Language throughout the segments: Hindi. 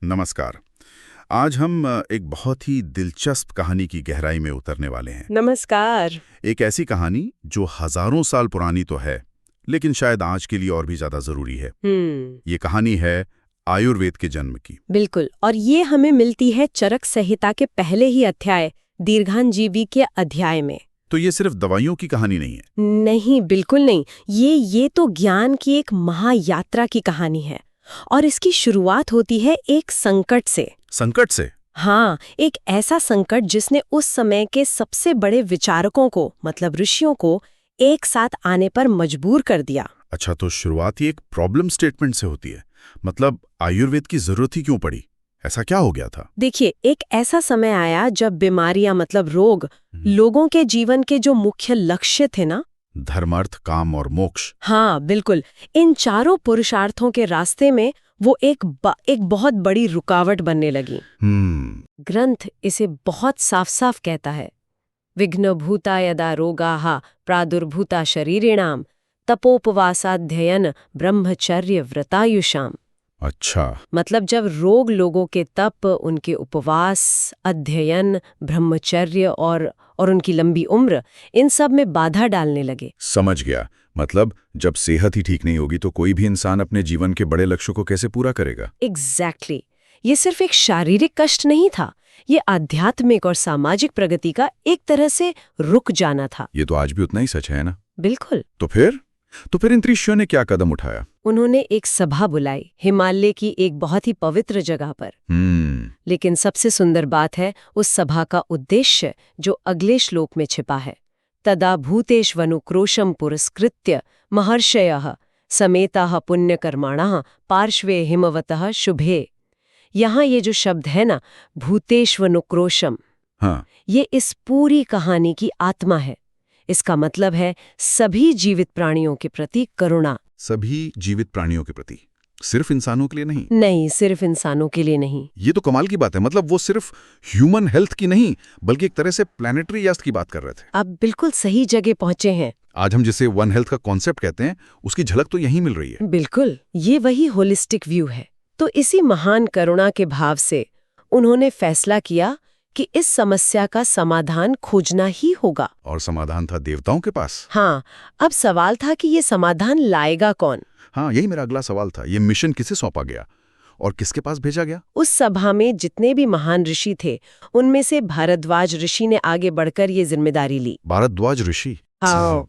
नमस्कार। आज हम एक बहुत ही दिलचस्प कहानी की गहराई में उतरने वाले हैं। नमस्कार। एक ऐसी कहानी जो हजारों साल पुरानी तो है, लेकिन शायद आज के लिए और भी ज्यादा जरूरी है। ये कहानी है आयुर्वेद के जन्म की। बिल्कुल। और ये हमें मिलती है चरक संहिता के पहले ही अध्याय दीर्घाजीवी के अध्याय में। तो ये सिर्फ दवाइयों की कहानी नहीं है। नहीं, बिल्कुल नहीं। ये तो ज्ञान की एक महायात्रा की कहानी है। और इसकी शुरुआत होती है एक संकट से। संकट से? हाँ, एक ऐसा संकट जिसने उस समय के सबसे बड़े विचारकों को, मतलब ऋषियों को, एक साथ आने पर मजबूर कर दिया। अच्छा, तो शुरुआत ही एक प्रॉब्लम स्टेटमेंट से होती है। मतलब आयुर्वेद की जरूरत ही क्यों पड़ी? ऐसा क्या हो गया था? देखिए, एक ऐसा समय आया जब बीमारियां, मतलब रोग, लोगों के जीवन के जो मुख्य लक्ष्य थे ना, धर्म, अर्थ, काम और मोक्ष। हाँ बिल्कुल, इन चारों पुरुषार्थों के रास्ते में वो एक बहुत बड़ी रुकावट बनने लगी। ग्रंथ इसे बहुत साफ साफ कहता है, विघ्नभूता यदा रोगाः प्रादुर्भूता शरीरिणाम तपोपवासाध्ययन ब्रह्मचर्य व्रतायुषाम। अच्छा, मतलब जब रोग लोगों के तप, उनके उपवास, अध्ययन, ब्रह्मचर्य और उनकी लंबी उम्र, इन सब में बाधा डालने लगे। समझ गया। मतलब जब सेहत ही ठीक नहीं होगी तो कोई भी इंसान अपने जीवन के बड़े लक्ष्यों को कैसे पूरा करेगा? एग्जैक्टली। ये सिर्फ एक शारीरिक कष्ट नहीं था, ये आध्यात्मिक और सामाजिक प्रगति का एक तरह से रुक जाना था। ये तो आज भी उतना ही सच है ना? बिल्कुल। तो फिर इन ऋषियों ने क्या कदम उठाया? उन्होंने एक सभा बुलाई हिमालय की एक बहुत ही पवित्र जगह पर। लेकिन सबसे सुंदर बात है उस सभा का उद्देश्य, जो अगले श्लोक में छिपा है। तदा भूतेष्वनुक्रोशम पुरस्कृत्य महर्षयः समेताः पुण्यकर्माणाः पार्श्वे हिमवतः शुभे। यहाँ ये जो शब्द है ना, भूतेष्वनुक्रोशम, हाँ, ये इस पूरी कहानी की आत्मा है। इसका मतलब है सभी जीवित प्राणियों के प्रति करुणा। सभी जीवित प्राणियों के प्रति, सिर्फ इंसानों के लिए नहीं? नहीं, सिर्फ इंसानों के लिए नहीं। ये तो कमाल की बात है। मतलब वो सिर्फ ह्यूमन हेल्थ की नहीं, बल्कि एक तरह से प्लैनेटरी हेल्थ की बात कर रहे थे। आप बिल्कुल सही जगह पहुंचे हैं। आज हम जिसे वन हेल्थ का कॉन्सेप्ट कहते हैं, उसकी झलक तो यहीं मिल रही है। बिल्कुल, ये वही होलिस्टिक व्यू है। तो इसी महान करुणा के भाव से उन्होंने फैसला किया कि इस समस्या का समाधान खोजना ही होगा। और समाधान था देवताओं के पास। हाँ, अब सवाल था कि ये समाधान लाएगा कौन? हाँ, यही मेरा अगला सवाल था। ये मिशन किसे सौंपा गया और किसके पास भेजा गया? उस सभा में जितने भी महान ऋषि थे, उनमें से भारद्वाज ऋषि ने आगे बढ़कर ये जिम्मेदारी ली। भारद्वाज ऋषि? हाँ,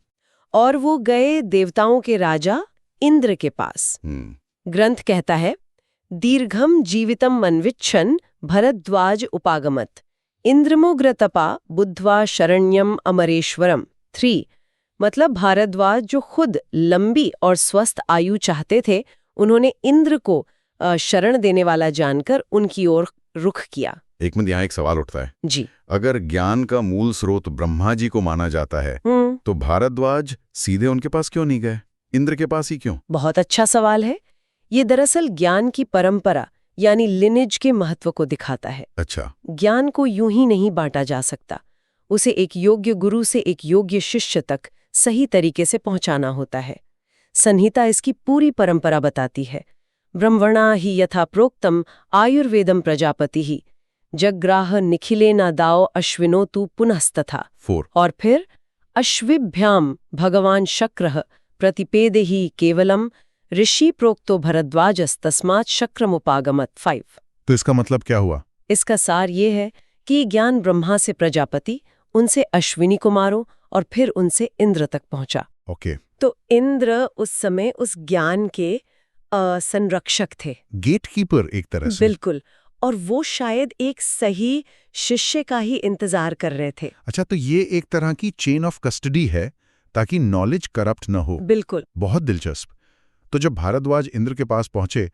और वो गए देवताओं के राजा इंद्र के पास। ग्रंथ कहता है, दीर्घम जीवितम मन्विच्छन् भरद्वाज उपागमत इंद्रमुग्रतपा बुद्ध्वा शरण्यम अमरेश्वरम 3। मतलब भारद्वाज जो खुद लंबी और स्वस्थ आयु चाहते थे, उन्होंने इंद्र को शरण देने वाला जानकर उनकी ओर रुख किया। एक मिनट, यहाँ एक सवाल उठता है जी। अगर ज्ञान का मूल स्रोत ब्रह्मा जी को माना जाता है, तो भारद्वाज सीधे उनके पास क्यों नहीं गए? इंद्र के पास ही क्यों? बहुत अच्छा सवाल है। ये दरअसल ज्ञान की परंपरा यानी लिनेज के महत्व को दिखाता है। अच्छा। ज्ञान को यूं ही नहीं बांटा जा सकता, उसे एक योग्य गुरु से एक योग्य शिष्य तक सही तरीके से पहुंचाना होता है। संहिता इसकी पूरी परंपरा बताती है। ब्रह्मणा ही यथा प्रोक्तम आयुर्वेदम प्रजापति ही जग्राह निखिलेना दाओ अश्विनोतु पुनस्तथा। 4। और फिर अश्विभ्याम भगवान शक्रः प्रतिपेदेहि केवलम ऋषि प्रोक्तो भरद्वाजस तस्मात् शक्रमुपागमत 5। तो इसका मतलब क्या हुआ? इसका सार ये है कि ज्ञान ब्रह्मा से प्रजापति, उनसे अश्विनी कुमारों और फिर उनसे इंद्र तक पहुंचा। ओके। तो इंद्र उस समय उस ज्ञान के संरक्षक थे, गेटकीपर एक तरह से। बिल्कुल। और वो शायद एक सही शिष्य का ही इंतजार कर रहे थे। अच्छा, तो ये एक तरह की चेन ऑफ कस्टडी है ताकि नॉलेज करप्ट न हो। बिल्कुल। बहुत दिलचस्प। तो जब भारद्वाज इंद्र के पास पहुंचे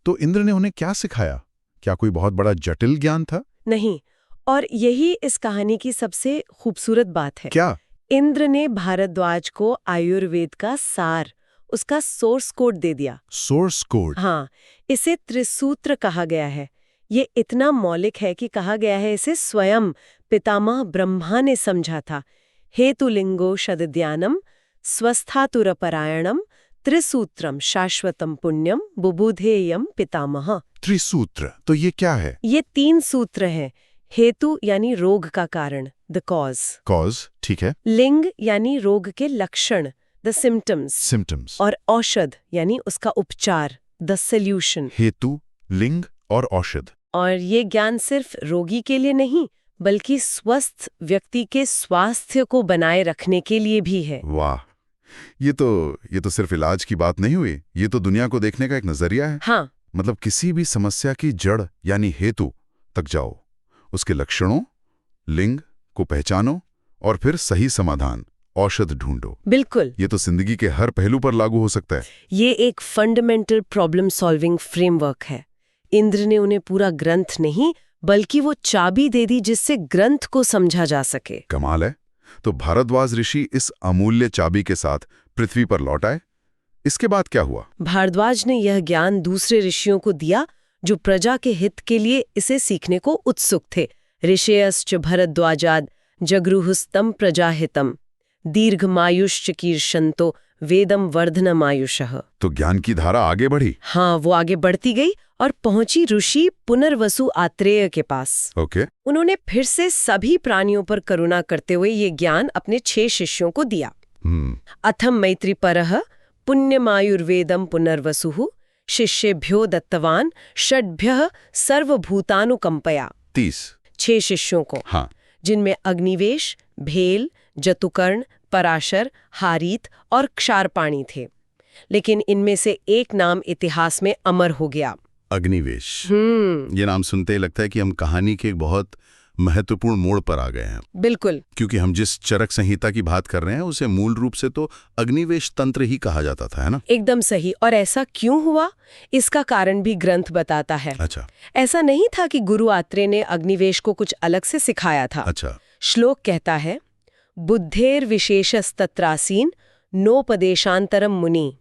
तो इंद्र ने उन्हें क्या सिखाया? क्या कोई बहुत बड़ा जटिल ज्ञान था? नहीं, और यही इस कहानी की सबसे खूबसूरत बात है। क्या? इंद्र ने भारद्वाज को आयुर्वेद का सार, उसका सोर्स कोड दे दिया। Source code? हाँ, इसे त्रिसूत्र कहा गया है। ये इतना मौलिक है कि कहा गया है इसे स्वयं पितामह ब्रह्मा ने समझा था। हेतुलिंगो शदध्यानम स्वस्थातुरपरायणम त्रिसूत्रम शाश्वतम पुण्यम बुबुधेयम पितामह। त्रिसूत्र, तो ये क्या है? ये 3 सूत्र हैं। हेतु यानी रोग का कारण, द कॉज। कॉज, ठीक है। लिंग यानी रोग के लक्षण, द सिम्टम्स। सिम्टम्स। और औषध यानी उसका उपचार, द सॉल्यूशन। हेतु, लिंग और औषध। और ये ज्ञान सिर्फ रोगी के लिए नहीं, बल्कि स्वस्थ व्यक्ति के स्वास्थ्य को बनाए रखने के लिए भी है। वाह, ये तो सिर्फ इलाज की बात नहीं हुई, ये तो दुनिया को देखने का एक नजरिया है। हाँ, मतलब किसी भी समस्या की जड़ यानी हेतु तक जाओ, उसके लक्षणों, लिंग को पहचानो और फिर सही समाधान, औषध ढूंढो। बिल्कुल। ये तो जिंदगी के हर पहलू पर लागू हो सकता है। ये एक फंडामेंटल प्रॉब्लम सॉल्विंग फ्रेमवर्क है। इंद्र ने उन्हें पूरा ग्रंथ नहीं, बल्कि वो चाबी दे दी जिससे ग्रंथ को समझा जा सके। कमाल है। तो भारद्वाज ऋषि इस अमूल्य चाबी के साथ पृथ्वी पर लौट आए। इसके बाद क्या हुआ? भारद्वाज ने यह ज्ञान दूसरे ऋषियों को दिया जो प्रजा के हित के लिए इसे सीखने को उत्सुक थे। ऋषयश्च भरद्वाजाद जगृहुस्तम प्रजाहितम दीर्घमायुश्च कीर्षन्तो वेदम वर्धनमायुषः। तो ज्ञान की धारा आगे बढ़ी। हाँ, वो आगे बढ़ती गई और पहुंची ऋषि पुनर्वसु आत्रेय के पास। ओके। उन्होंने फिर से सभी प्राणियों पर करुणा करते हुए ये ज्ञान अपने 6 शिष्यों को दिया। अथम मैत्रीपरः पुण्यमायुर्वेदम पुनर्वसुः शिष्येभ्यो दत्तवान षड्भ्यः सर्वभूतानुकंपया। 30 6 शिष्यों को। हाँ। जिनमें अग्निवेश, भेल, जतुकर्ण, पराशर, हारीत और क्षारपाणी थे। लेकिन इनमें से एक नाम इतिहास में अमर हो गया, अग्निवेश। ये नाम सुनते ही लगता है कि हम कहानी के एक बहुत महत्वपूर्ण मोड़ पर आ गए हैं। बिल्कुल। क्योंकि हम जिस चरक संहिता की बात कर रहे हैं उसे मूल रूप से तो अग्निवेश तंत्र ही कहा जाता था, है ना? एकदम सही। और ऐसा क्यों हुआ, इसका कारण भी ग्रंथ बताता है। अच्छा। ऐसा नहीं था कि गुरु आत्रेय ने अग्निवेश को कुछ अलग से सिखाया था। अच्छा। श्लोक कहता है, बुद्धेर विशेषस्तत्रासीन नोपदेशांतरम मुनि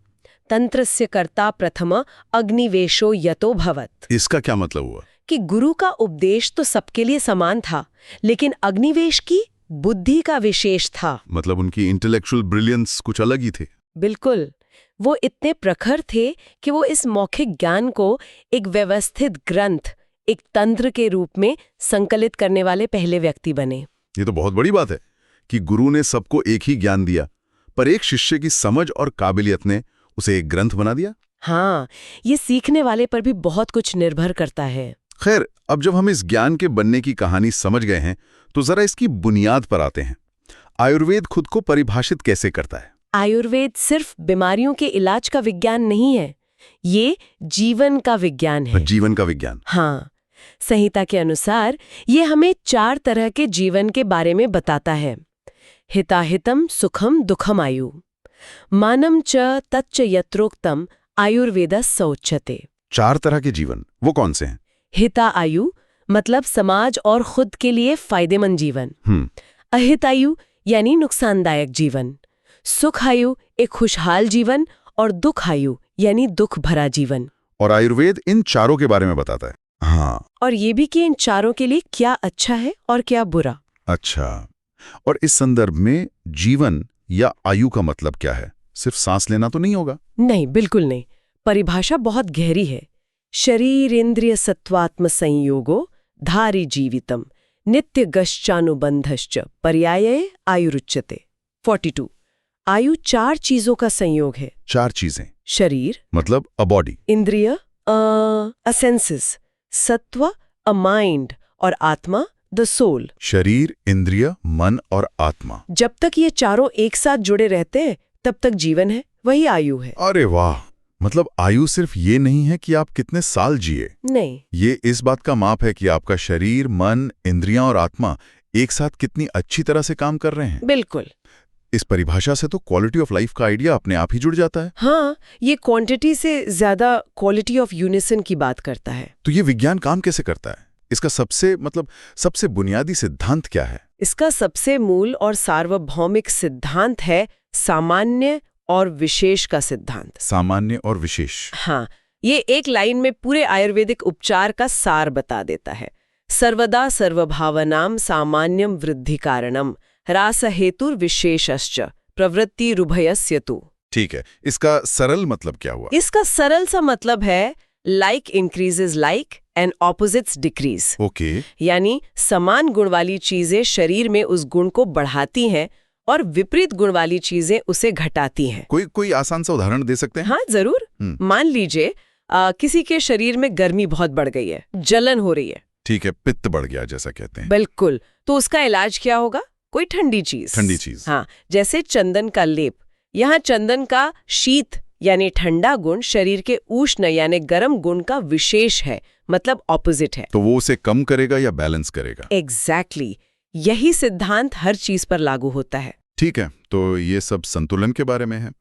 तंत्रस्य कर्ता प्रथम अग्निवेशो यतो भवत। इसका क्या मतलब हुआ? कि गुरु का उपदेश तो सबके लिए समान था, लेकिन अग्निवेश की बुद्धि का विशेष था। मतलब उनकी इंटेलेक्चुअल ब्रिलियंस कुछ अलग ही थे। बिल्कुल। वो इतने प्रखर थे कि वो इस मौखिक ज्ञान को एक व्यवस्थित ग्रंथ, एक तंत्र के रूप में संकलित करने वाले पहले व्यक्ति बने। ये तो बहुत बड़ी बात है कि गुरु ने सबको एक ही ज्ञान दिया, पर एक शिष्य की समझ और काबिलियत ने उसे एक ग्रंथ बना दिया। हाँ, ये सीखने वाले पर भी बहुत कुछ निर्भर करता है। खैर, अब जब हम इस ज्ञान के बनने की कहानी समझ गए हैं, तो जरा इसकी बुनियाद पर आते हैं। आयुर्वेद खुद को परिभाषित कैसे करता है? आयुर्वेद सिर्फ बीमारियों के इलाज का विज्ञान नहीं है, ये जीवन का विज्ञान है। जीवन का विज्ञान। हाँ, संहिता के अनुसार ये हमें 4 तरह के जीवन के बारे में बताता है। हिताहितम सुखम दुखम आयु मानम च तच्च यत्रोक्तम आयुर्वेद सौच्यते। 4 तरह के जीवन वो कौन से हैं? हिता आयु मतलब समाज और खुद के लिए फायदेमंद जीवन। अहितायु यानी नुकसानदायक जीवन। सुखायु एक खुशहाल जीवन और दुखायु यानी दुख भरा जीवन। और आयुर्वेद इन चारों के बारे में बताता है। हाँ। और ये भी कि इन चारों के लिए क्या अच्छा है और क्या बुरा। अच्छा, और इस संदर्भ में जीवन या आयु का मतलब क्या है? सिर्फ सांस लेना तो नहीं होगा? नहीं, बिल्कुल नहीं। परिभाषा बहुत गहरी है। शरीर इंद्रिय सत्वात्म संयोगो धारी जीवितम नित्य गश्चानुबंधश्च पर्याये आयुरुच्यते। 42 आयु 4 चीजों का संयोग है। 4 चीजें? शरीर मतलब अ बॉडी, इंद्रिय अ सेंसेस, सत्व अ माइंड और आत्मा द सोल। शरीर, इंद्रिय, मन और आत्मा। जब तक ये चारों एक साथ जुड़े रहते हैं तब तक जीवन है, वही आयु है। अरे वाह, मतलब आयु सिर्फ ये नहीं है कि आप कितने साल जिए। नहीं, ये इस बात का माप है कि आपका शरीर, मन, इंद्रियां और आत्मा एक साथ कितनी अच्छी तरह से काम कर रहे हैं। बिल्कुल। इस परिभाषा से तो क्वालिटी ऑफ लाइफ का आइडिया अपने आप ही जुड़ जाता है। हाँ, ये क्वांटिटी से ज्यादा क्वालिटी ऑफ यूनिसन की बात करता है। तो ये विज्ञान काम कैसे करता है? इसका सबसे बुनियादी सिद्धांत क्या है? इसका सबसे मूल और सार्वभौमिक सिद्धांत है सामान्य और विशेष का सिद्धांत। सामान्य और विशेष। हाँ, ये एक लाइन में पूरे आयुर्वेदिक उपचार का सार बता देता है। सर्वदा सर्वभावनाम सामान्यम वृद्धि कारणम ह्रास हेतुर विशेषश्च प्रवृत्ति रुभयस्य तु। ठीक है, इसका सरल मतलब क्या हुआ? इसका सरल सा मतलब है like increases like and opposites decrease. Okay. यानी समान गुण वाली चीजें शरीर में उस गुण को बढ़ाती हैं और विपरीत गुण वाली चीजें उसे घटाती हैं। कोई आसान सा उदाहरण दे सकते हैं? हाँ जरूर। मान लीजिए किसी के शरीर में गर्मी बहुत बढ़ गई है, जलन हो रही है। ठीक है, पित्त बढ़ गया जैसा कहते हैं। बिल्कुल। तो उसका इलाज क्या होगा? कोई ठंडी चीज। हाँ, जैसे चंदन का लेप। यहाँ चंदन का शीत यानी ठंडा गुण शरीर के उष्ण यानी गर्म गुण का विशेष है, मतलब ऑपोजिट है। तो वो उसे कम करेगा या बैलेंस करेगा? एग्जैक्टली। यही सिद्धांत हर चीज पर लागू होता है। ठीक है, तो ये सब संतुलन के बारे में है।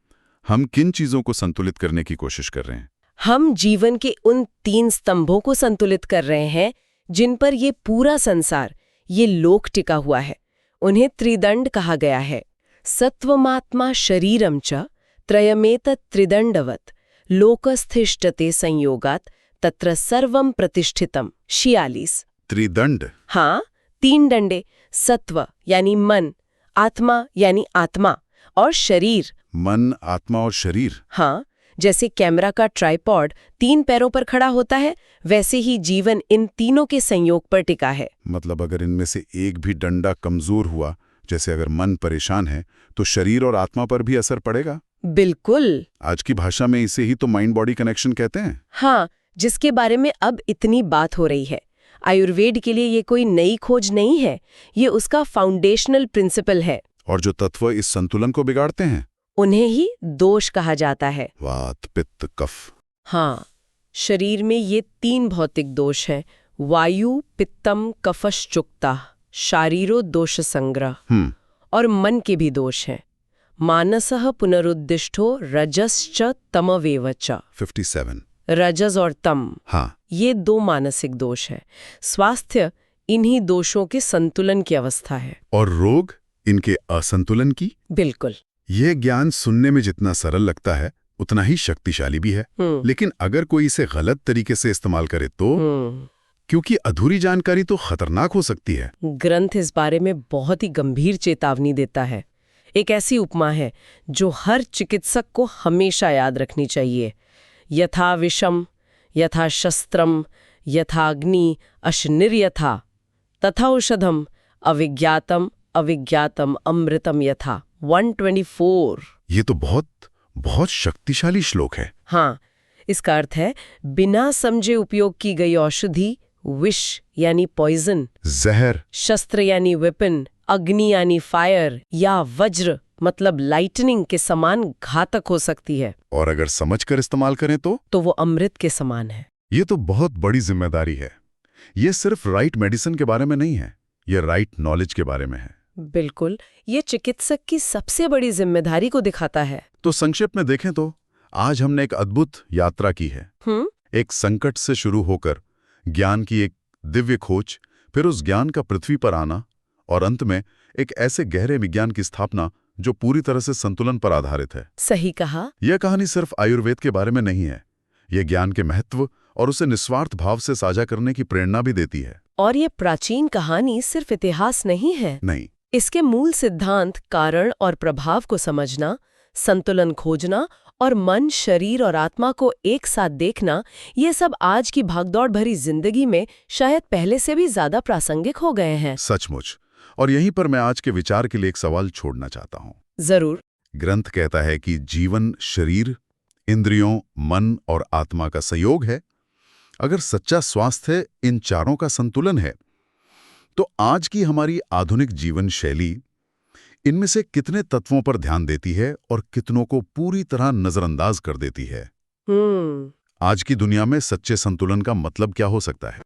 हम किन चीजों को संतुलित करने की कोशिश कर रहे हैं? हम जीवन के उन 3 स्तंभों को संतुलित कर रहे हैं जिन पर ये पूरा संसार, ये लोक टिका हुआ है। उन्हें त्रिदंड कहा गया है। सत्वमात्मा शरीरम च त्रयमेतत् त्रिदंडवत् लोकस्थिष्ठते संयोगात् तत्र सर्वं प्रतिष्ठितम्। 46। त्रिदंड? हाँ, 3 डंडे। सत्व यानी मन, आत्मा यानी आत्मा, और शरीर। मन, आत्मा और शरीर। हाँ, जैसे कैमरा का ट्राइपॉड 3 पैरों पर खड़ा होता है, वैसे ही जीवन इन तीनों के संयोग पर टिका है। मतलब अगर इनमें से एक भी डंडा कमजोर हुआ, जैसे अगर मन परेशान है, तो शरीर और आत्मा पर भी असर पड़ेगा? बिल्कुल। आज की भाषा में इसे ही तो माइंड बॉडी कनेक्शन कहते हैं। हाँ, जिसके बारे में अब इतनी बात हो रही है। आयुर्वेद के लिए ये कोई नई खोज नहीं है, ये उसका फाउंडेशनल प्रिंसिपल है। और जो तत्व इस संतुलन को बिगाड़ते हैं, उन्हें ही दोष कहा जाता है। वात, पित्त, कफ। हाँ, शरीर में ये 3 भौतिक दोष हैं: वायु, पित्तम, कफश्चुक्ता, शारीरो दोष संग्रह। और मन के भी दोष हैं। मानसः पुनरुद्दिष्टो रजश्च तमवेव च। 57। रजस और तम। हाँ, ये 2 मानसिक दोष है। स्वास्थ्य इन्हीं दोषों के संतुलन की अवस्था है। और रोग इनके असंतुलन की? बिल्कुल। यह ज्ञान सुनने में जितना सरल लगता है, उतना ही शक्तिशाली भी है। लेकिन अगर कोई इसे गलत तरीके से इस्तेमाल करे तो? क्योंकि अधूरी जानकारी तो खतरनाक हो सकती है। ग्रंथ इस बारे में बहुत ही गंभीर चेतावनी देता है। एक ऐसी उपमा है जो हर चिकित्सक को हमेशा याद रखनी चाहिए। यथा विषम यथा शस्त्रम यथा अग्नि अशनिर्यथा तथा औषधम अविज्ञातम अविज्ञातम अमृतम यथा। 124। ये तो बहुत शक्तिशाली श्लोक है। हाँ, इसका अर्थ है बिना समझे उपयोग की गई औषधि विष यानी पॉइजन, जहर, शस्त्र यानी वेपन, अग्नि यानी फायर, या वज्र मतलब लाइटनिंग के समान घातक हो सकती है। और अगर समझकर इस्तेमाल करें तो वो अमृत के समान है। ये तो बहुत बड़ी जिम्मेदारी है। ये सिर्फ राइट मेडिसिन के बारे में नहीं है, ये राइट नॉलेज के बारे में है। बिल्कुल, ये चिकित्सक की सबसे बड़ी जिम्मेदारी को दिखाता है। तो संक्षेप में देखें तो आज हमने एक अद्भुत यात्रा की है। एक संकट से शुरू होकर ज्ञान की एक दिव्य खोज, फिर उस ज्ञान का पृथ्वी पर आना, और अंत में एक ऐसे गहरे विज्ञान की स्थापना जो पूरी तरह से संतुलन पर आधारित है। सही कहा। यह कहानी सिर्फ आयुर्वेद के बारे में नहीं है, यह ज्ञान के महत्व और उसे निस्वार्थ भाव से साझा करने की प्रेरणा भी देती है। और ये प्राचीन कहानी सिर्फ इतिहास नहीं है। नहीं, इसके मूल सिद्धांत, कारण और प्रभाव को समझना, संतुलन खोजना और मन, शरीर और आत्मा को एक साथ देखना, ये सब आज की भागदौड़ भरी जिंदगी में शायद पहले से भी ज्यादा प्रासंगिक हो गए हैं। सचमुच। और यहीं पर मैं आज के विचार के लिए एक सवाल छोड़ना चाहता हूँ। जरूर। ग्रंथ कहता है कि जीवन शरीर, इंद्रियों, मन और आत्मा का संयोग है। अगर सच्चा स्वास्थ्य इन चारों का संतुलन है, तो आज की हमारी आधुनिक जीवन शैली इनमें से कितने तत्वों पर ध्यान देती है और कितनों को पूरी तरह नजरअंदाज कर देती है? आज की दुनिया में सच्चे संतुलन का मतलब क्या हो सकता है?